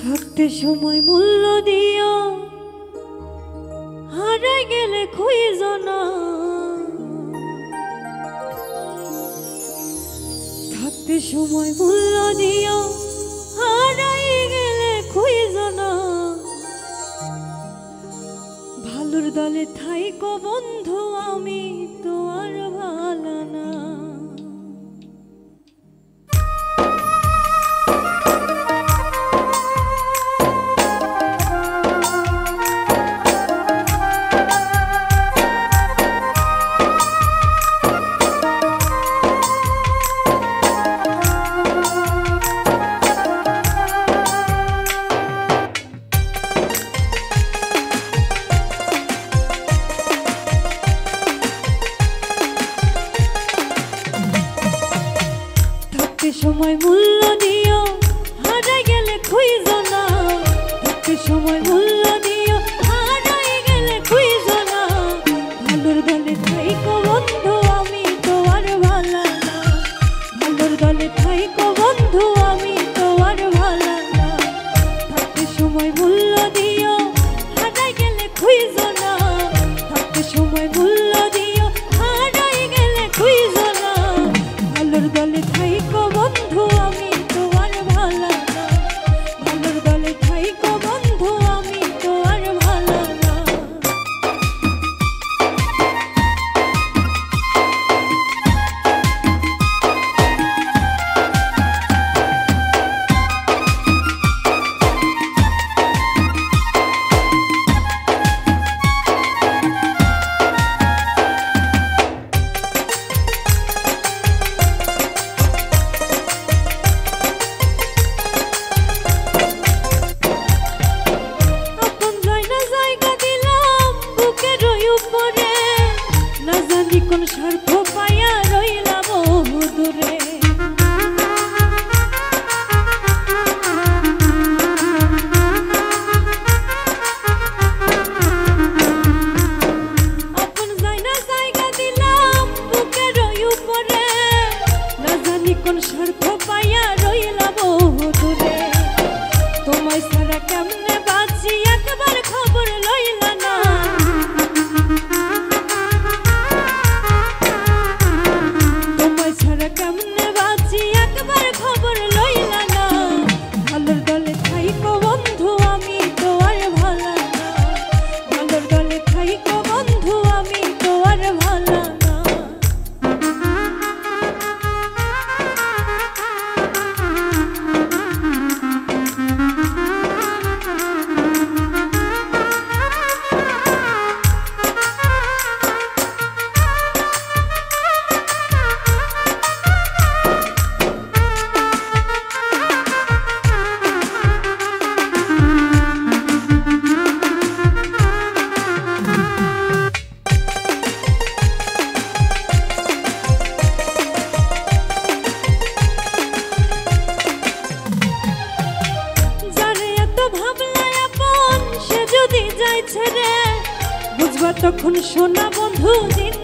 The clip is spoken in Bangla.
থাকতে সময় মূল্য দিও, হারাই গেলে খুঁজো না। থাকতে সময় মূল্য দিও, হারাই গেলে খুঁজো না। ভালোর দলে থাইকো বন্ধু, আমি তো আর ভালো না। সময় মূল্য দিও, হারাই গেলে খুঁজো না। থাকতে সময় মূল্য দিও, হারাই গেলে খুঁজো না। ভালোর দলে থাইকো বন্ধু, আমি তো আর ভালো না। ভালোর দলে থাইকো বন্ধু, আমি তো আর ভালো না। থাকতে সময় মূল্য দিও, হারাই গেলে খুঁজো না। থাকতে সময় মূল্য দিও, হারাই গেলে খুঁজো না। ভালোর দলে থাইকো বন্ধু, আমি তো আর ভালো না। ভালোর দলে থাইকো বন্ধু, আমি তো আর ভালো না। কোন স্বার্থ পাইয়া রইলাম দূরে। আপন জায়গা দিলাম বুকের উপরে, না জানি কোন স্বার্থ পাইয়া রইলাম দূরে। তোমায় ছাড়া কেমনে বাঁচি, একবার খবর লইলা না। কেমনে বাঁচি, একবার খবর লইলা না। ভালোর দলে থাইকো বন্ধু, আমি তো আর ভালো না। ভালোর দলে থাইকো বন্ধু, আমি তো আর ভালো না। বুঝবা তখন সোনা বন্ধু দিন